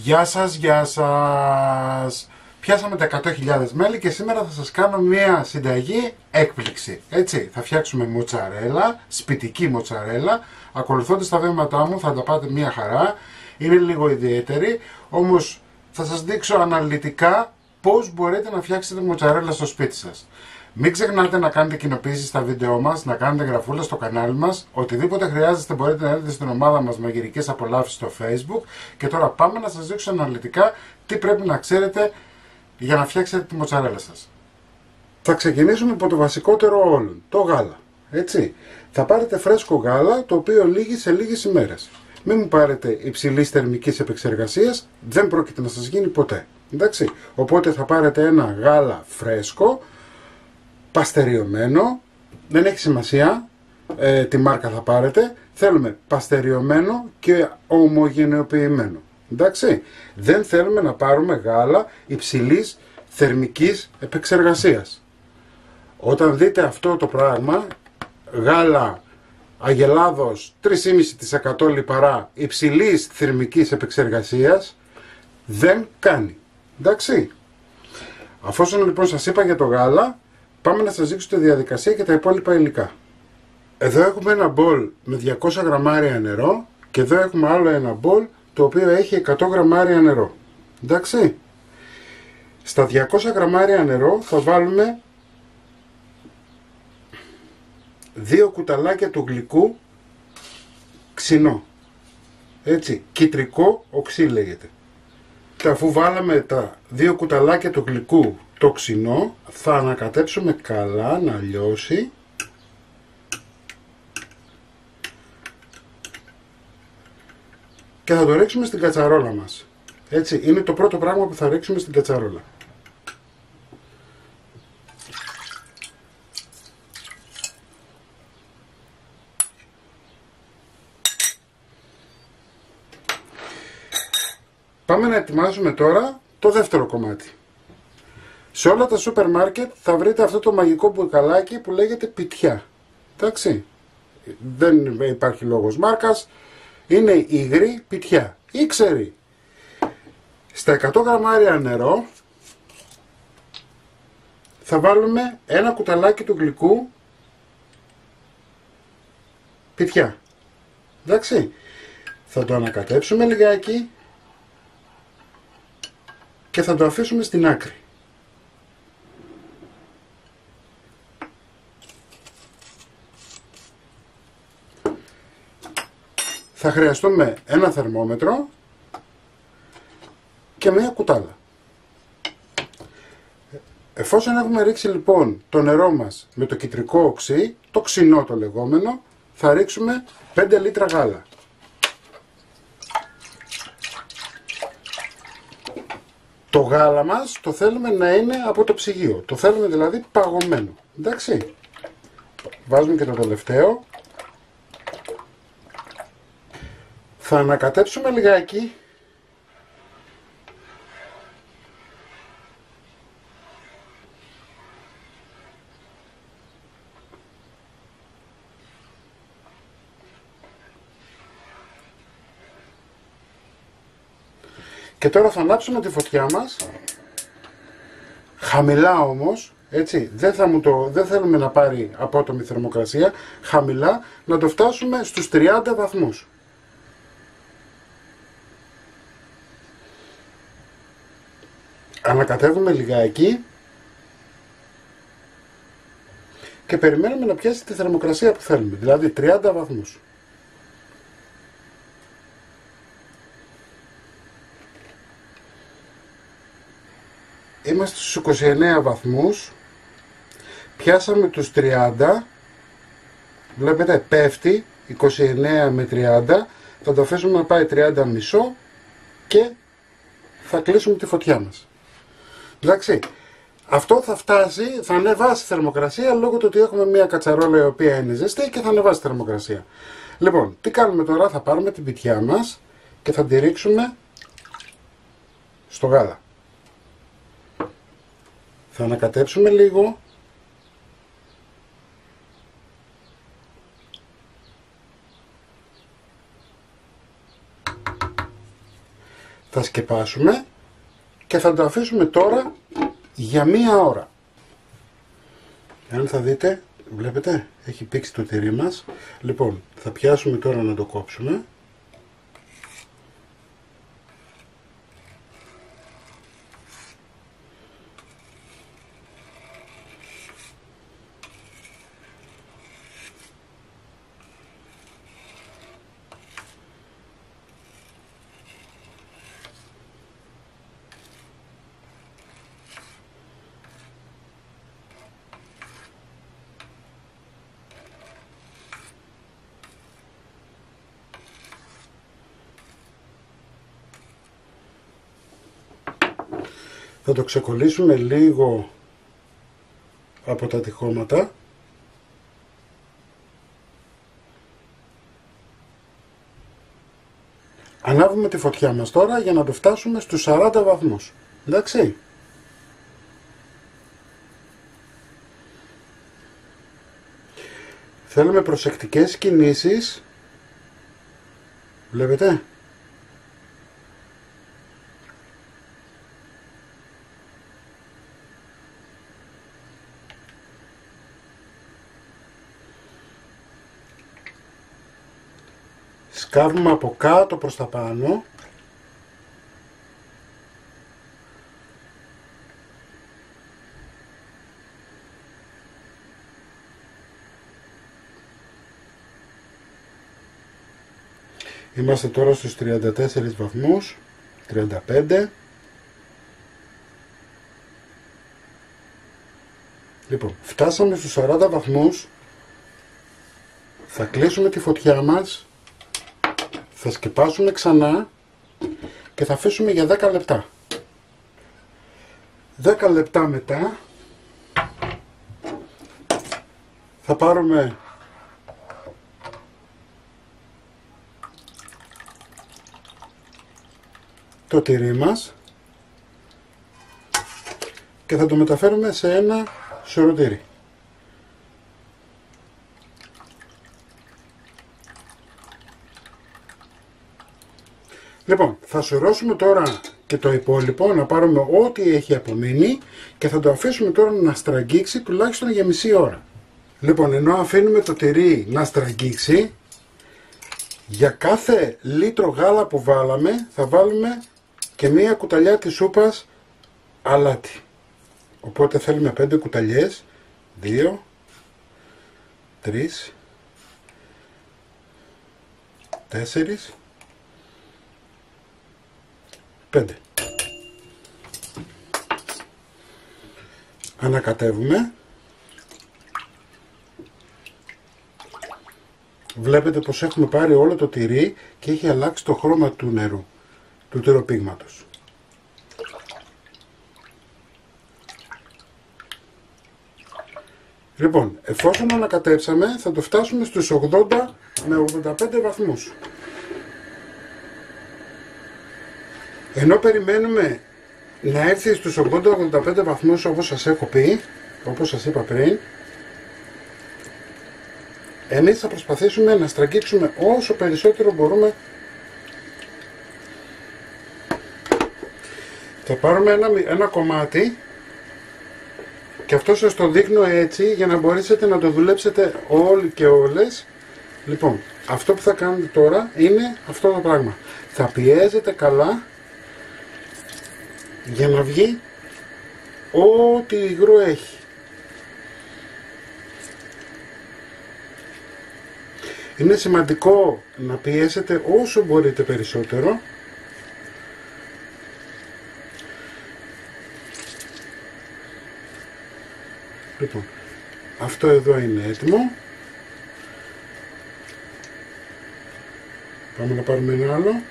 Γεια σας, γεια σας. Πιάσαμε τα 100.000 μέλη και σήμερα θα σας κάνω μια συνταγή έκπληξη. Έτσι, θα φτιάξουμε μοτσαρέλα, σπιτική μοτσαρέλα. Ακολουθώντας τα βήματά μου θα τα πάτε μια χαρά. Είναι λίγο ιδιαίτερη, όμως θα σας δείξω αναλυτικά πώς μπορείτε να φτιάξετε μοτσαρέλα στο σπίτι σας. Μην ξεχνάτε να κάνετε κοινοποίησεις στα βίντεό μας, να κάνετε γραφούλα στο κανάλι μας. Οτιδήποτε χρειάζεστε μπορείτε να έρθετε στην ομάδα μας Μαγειρικές Απολαύσεις στο Facebook. Και τώρα πάμε να σας δείξω αναλυτικά τι πρέπει να ξέρετε για να φτιάξετε τη μοτσαρέλα σας. Θα ξεκινήσουμε από το βασικότερο όλων, το γάλα. Έτσι. Θα πάρετε φρέσκο γάλα το οποίο λύγει σε λίγες ημέρες. Μην μου πάρετε υψηλής θερμικής επεξεργασίας, δεν πρόκειται να σας γίνει ποτέ. Εντάξει. Οπότε θα πάρετε ένα γάλα φρέσκο, παστεριωμένο, δεν έχει σημασία τι μάρκα θα πάρετε, θέλουμε παστεριωμένο και ομογενεοποιημένο. Εντάξει, δεν θέλουμε να πάρουμε γάλα υψηλής θερμικής επεξεργασίας. Όταν δείτε αυτό το πράγμα, γάλα αγελάδος 3,5% λιπαρά υψηλής θερμικής επεξεργασίας, δεν κάνει. Εντάξει, αφόσον λοιπόν σας είπα για το γάλα, πάμε να σας δείξω τη διαδικασία και τα υπόλοιπα υλικά. Εδώ έχουμε ένα μπολ με 200 γραμμάρια νερό και εδώ έχουμε άλλο ένα μπολ το οποίο έχει 100 γραμμάρια νερό. Εντάξει. Στα 200 γραμμάρια νερό θα βάλουμε 2 κουταλάκια του γλυκού ξινό. Έτσι, κιτρικό οξύ λέγεται. Και αφού βάλαμε τα 2 κουταλάκια του γλυκού το ξινό, θα ανακατέψουμε καλά να λιώσει και θα το ρίξουμε στην κατσαρόλα μας. Έτσι, είναι το πρώτο πράγμα που θα ρίξουμε στην κατσαρόλα. Πάμε να ετοιμάσουμε τώρα το δεύτερο κομμάτι. Σε όλα τα σούπερ μάρκετ θα βρείτε αυτό το μαγικό μπουκαλάκι που λέγεται πιτιά. Εντάξει, δεν υπάρχει λόγος μάρκας, είναι υγρή πιτιά, ήξερη. Στα 100 γραμμάρια νερό θα βάλουμε ένα κουταλάκι του γλυκού πιτιά. Εντάξει, θα το ανακατέψουμε λιγάκι και θα το αφήσουμε στην άκρη. Θα χρειαστούμε ένα θερμόμετρο και μία κουτάλα. Εφόσον έχουμε ρίξει λοιπόν το νερό μας με το κιτρικό οξύ, το ξινό το λεγόμενο, θα ρίξουμε 5 λίτρα γάλα. Το γάλα μας το θέλουμε να είναι από το ψυγείο, το θέλουμε δηλαδή παγωμένο. Εντάξει, βάζουμε και το τελευταίο. Θα ανακατέψουμε λιγάκι και τώρα θα ανάψουμε τη φωτιά μας χαμηλά όμως, έτσι, δεν θέλουμε να πάρει απότομη θερμοκρασία, χαμηλά, να το φτάσουμε στους 30 βαθμούς. Ανακατεύουμε λιγάκι και περιμένουμε να πιάσει τη θερμοκρασία που θέλουμε, δηλαδή 30 βαθμούς. Είμαστε στους 29 βαθμούς, πιάσαμε τους 30, βλέπετε πέφτει 29 με 30, θα το αφήσουμε να πάει 30 μισό και θα κλείσουμε τη φωτιά μας. Εντάξει, αυτό θα φτάσει, θα ανεβάσει θερμοκρασία λόγω του ότι έχουμε μια κατσαρόλα η οποία είναι ζεστή και θα ανεβάσει θερμοκρασία. Λοιπόν, τι κάνουμε τώρα, θα πάρουμε την πιτιά μας και θα τη ρίξουμε στο γάλα. Θα ανακατέψουμε λίγο Θα σκεπάσουμε και θα το αφήσουμε τώρα για 1 ώρα. Αν θα δείτε, βλέπετε, έχει πήξει το τυρί μας. Λοιπόν, θα πιάσουμε τώρα να το κόψουμε. Θα το ξεκολλήσουμε λίγο από τα τυχώματα. Ανάβουμε τη φωτιά μας τώρα για να το φτάσουμε στους 40 βαθμούς. Εντάξει. Θέλουμε προσεκτικές κινήσεις. Βλέπετε. Σκάβουμε από κάτω προς τα πάνω. Είμαστε τώρα στους 34 βαθμούς, 35. Λοιπόν, φτάσαμε στους 40 βαθμούς. Θα κλείσουμε τη φωτιά μας. Θα σκεπάσουμε ξανά και θα αφήσουμε για 10 λεπτά. 10 λεπτά μετά θα πάρουμε το τυρί μας και θα το μεταφέρουμε σε ένα σουρωτήρι. Λοιπόν, θα σουρώσουμε τώρα και το υπόλοιπο, να πάρουμε ό,τι έχει απομείνει και θα το αφήσουμε τώρα να στραγγίξει τουλάχιστον για μισή ώρα. Λοιπόν, ενώ αφήνουμε το τυρί να στραγγίξει, για κάθε λίτρο γάλα που βάλαμε θα βάλουμε και μία κουταλιά της σούπας αλάτι. Οπότε θέλουμε 5 κουταλιές, 2, 3, 4, 5. Ανακατεύουμε. Βλέπετε πως έχουμε πάρει όλο το τυρί και έχει αλλάξει το χρώμα του νερού, του τυροπίγματος. Λοιπόν, εφόσον ανακατέψαμε θα το φτάσουμε στους 80 με 85 βαθμούς. Ενώ περιμένουμε να έρθει στους 80-85 βαθμούς όπως σας έχω πει, όπως σας είπα πριν, εμείς θα προσπαθήσουμε να στραγγίξουμε όσο περισσότερο μπορούμε. Θα πάρουμε ένα κομμάτι και αυτό σας το δείχνω έτσι για να μπορέσετε να το δουλέψετε όλοι και όλες. Λοιπόν, αυτό που θα κάνετε τώρα είναι αυτό το πράγμα. Θα πιέζετε καλά για να βγει ό,τι υγρό έχει. Είναι σημαντικό να πιέσετε όσο μπορείτε περισσότερο. Λοιπόν, αυτό εδώ είναι έτοιμο. Πάμε να πάρουμε ένα άλλο.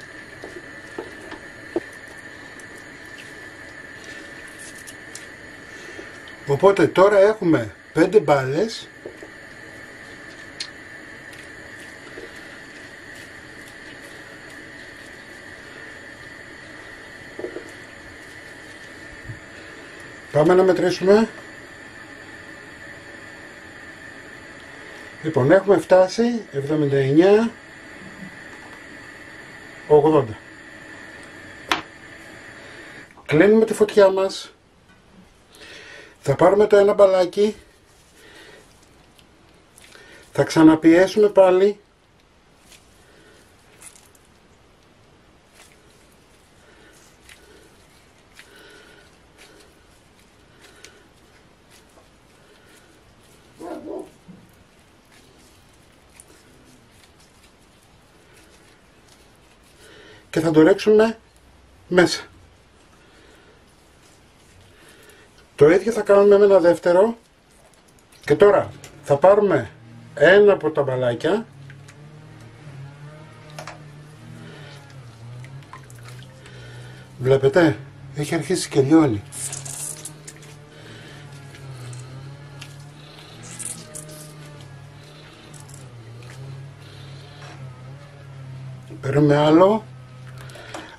Οπότε τώρα έχουμε 5 μπάλες. Πάμε να μετρήσουμε. Λοιπόν, έχουμε φτάσει 79, 80. Κλείνουμε τη φωτιά μας. Θα πάρουμε το ένα μπαλάκι. Θα ξαναπιέσουμε πάλι. Και θα το ρίξουμε μέσα. Το ίδιο θα κάνουμε με ένα δεύτερο. Και τώρα θα πάρουμε ένα από τα μπαλάκια. Βλέπετε, έχει αρχίσει και λιώνει. Παίρνουμε άλλο.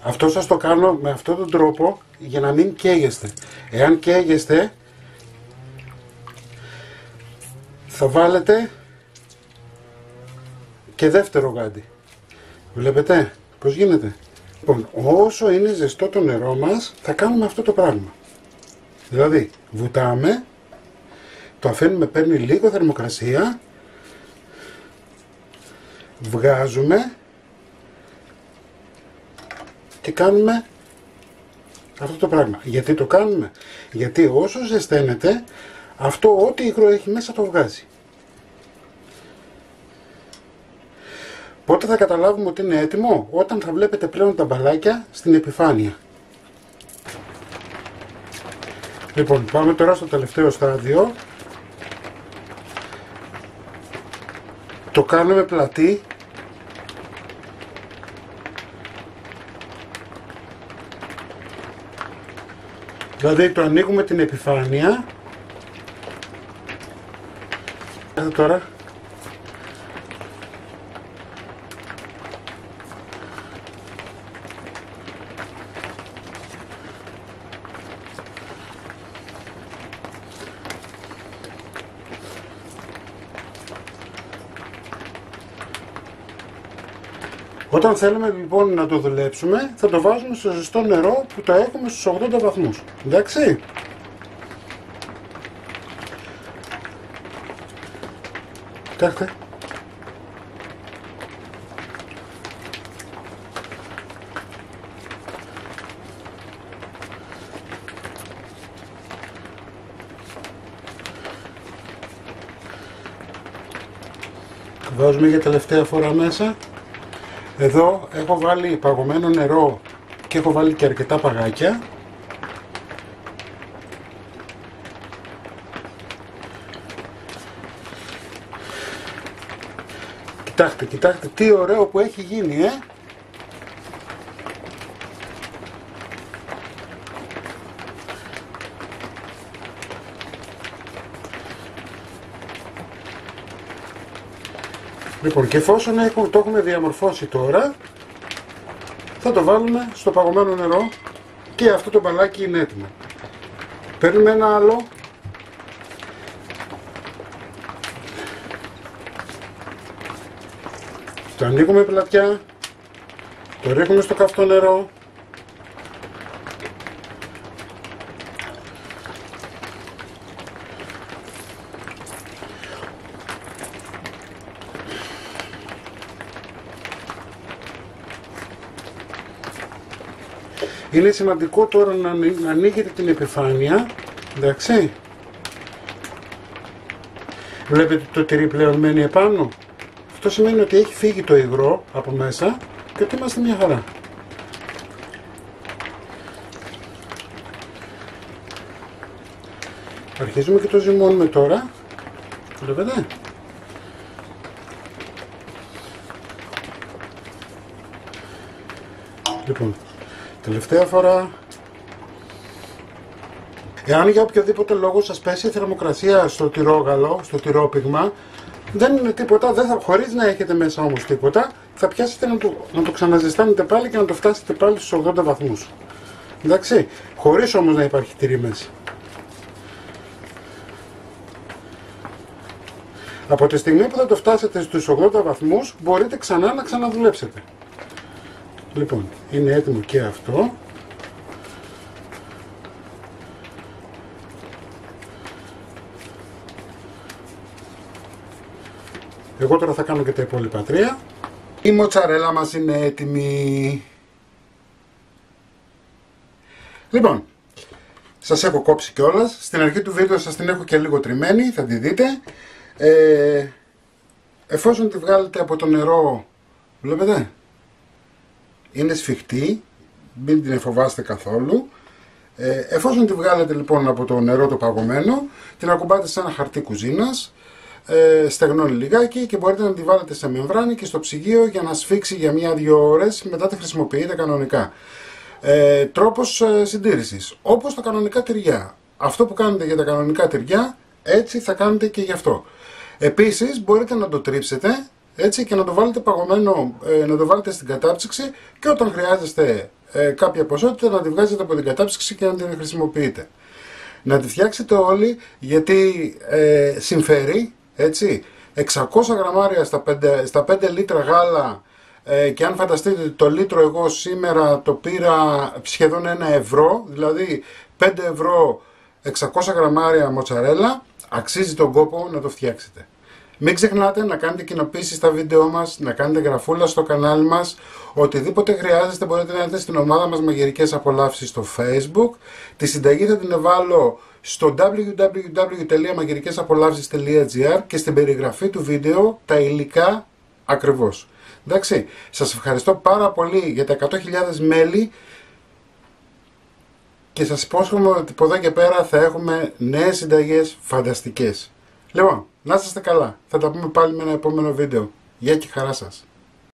Αυτό σας το κάνω με αυτόν τον τρόπο για να μην καίγεστε. Εάν καίγεστε, θα βάλετε και δεύτερο γάντι. Βλέπετε πως γίνεται. Λοιπόν, όσο είναι ζεστό το νερό μας, θα κάνουμε αυτό το πράγμα. Δηλαδή, βουτάμε, το αφήνουμε, παίρνει λίγο θερμοκρασία, βγάζουμε και κάνουμε αυτό το πράγμα. Γιατί το κάνουμε? Γιατί όσο ζεσταίνεται, αυτό ό,τι υγρό έχει μέσα το βγάζει. Πότε θα καταλάβουμε ότι είναι έτοιμο? Όταν θα βλέπετε πλέον τα μπαλάκια στην επιφάνεια. Λοιπόν, πάμε τώρα στο τελευταίο στάδιο. Το κάνουμε πλατή. Δηλαδή το ανοίγουμε την επιφάνεια. Τώρα όταν θέλουμε λοιπόν να το δουλέψουμε, θα το βάζουμε στο ζεστό νερό που το έχουμε στους 80 βαθμούς. Εντάξει. Κοιτάξτε. Βάζουμε για τελευταία φορά μέσα. Εδώ έχω βάλει παγωμένο νερό και έχω βάλει και αρκετά παγάκια. Κοιτάξτε, κοιτάξτε τι ωραίο που έχει γίνει, Λοιπόν, και εφόσον το έχουμε διαμορφώσει τώρα, θα το βάλουμε στο παγωμένο νερό και αυτό το μπαλάκι είναι έτοιμο. Παίρνουμε ένα άλλο. Το ανοίγουμε πλατιά, το ρίχνουμε στο καυτό νερό. Είναι σημαντικό τώρα να ανοίγετε την επιφάνεια, εντάξει. Βλέπετε το τυρί πλέον μένει επάνω. Αυτό σημαίνει ότι έχει φύγει το υγρό από μέσα και ότι είμαστε μια χαρά. Αρχίζουμε και το ζυμώνουμε τώρα. Βλέπετε. Λοιπόν, τελευταία φορά. Εάν για οποιοδήποτε λόγο σας πέσει η θερμοκρασία στο τυρόγαλο, στο τυρόπιγμα, δεν είναι τίποτα, χωρίς να έχετε μέσα όμως τίποτα, θα πιάσετε να το ξαναζεστάνετε πάλι και να το φτάσετε πάλι στους 80 βαθμούς. Εντάξει, χωρίς όμως να υπάρχει τυρί μέσα. Από τη στιγμή που θα το φτάσετε στους 80 βαθμούς, μπορείτε ξανά να ξαναδουλέψετε. Λοιπόν, είναι έτοιμο και αυτό. Εγώ τώρα θα κάνω και τα υπόλοιπα 3. Η μοτσαρέλα μας είναι έτοιμη. Λοιπόν, σας έχω κόψει κιόλας. Στην αρχή του βίντεο σας την έχω και λίγο τριμμένη, θα τη δείτε. Εφόσον τη βγάλετε από το νερό, βλέπετε, είναι σφιχτή, μην την φοβάστε καθόλου. Εφόσον τη βγάλετε λοιπόν από το νερό το παγωμένο, την ακουμπάτε σε ένα χαρτί κουζίνας, στεγνώνει λιγάκι και μπορείτε να τη βάλετε σε μεμβράνη και στο ψυγείο για να σφίξει για 1-2 ώρες, μετά τη χρησιμοποιείτε κανονικά. Τρόπος συντήρησης, όπως τα κανονικά τυριά. Αυτό που κάνετε για τα κανονικά τυριά, έτσι θα κάνετε και γι' αυτό. Επίσης μπορείτε να το τρίψετε έτσι και να το βάλετε παγωμένο, να το βάλετε στην κατάψυξη και όταν χρειάζεστε κάποια ποσότητα να τη βγάζετε από την κατάψυξη και να την χρησιμοποιείτε. Να τη φτιάξετε όλοι γιατί συμφέρει, έτσι, 600 γραμμάρια στα 5 λίτρα γάλα. Και αν φανταστείτε το λίτρο εγώ σήμερα το πήρα σχεδόν 1 ευρώ, δηλαδή 5 ευρώ 600 γραμμάρια μοτσαρέλα, αξίζει τον κόπο να το φτιάξετε. Μην ξεχνάτε να κάνετε κοινοποίηση στα βίντεό μας, να κάνετε γραφούλα στο κανάλι μας, οτιδήποτε χρειάζεστε μπορείτε να έρθετε στην ομάδα μας Μαγειρικές Απολαύσεις στο Facebook. Τη συνταγή θα την βάλω στο www.magirikesapollavsis.gr και στην περιγραφή του βίντεο τα υλικά ακριβώς. Εντάξει, σας ευχαριστώ πάρα πολύ για τα 100.000 μέλη και σας υπόσχομαι ότι από εδώ και πέρα θα έχουμε νέες συνταγές φανταστικές. Λοιπόν, να είστε καλά. Θα τα πούμε πάλι με ένα επόμενο βίντεο. Γεια και χαρά σας.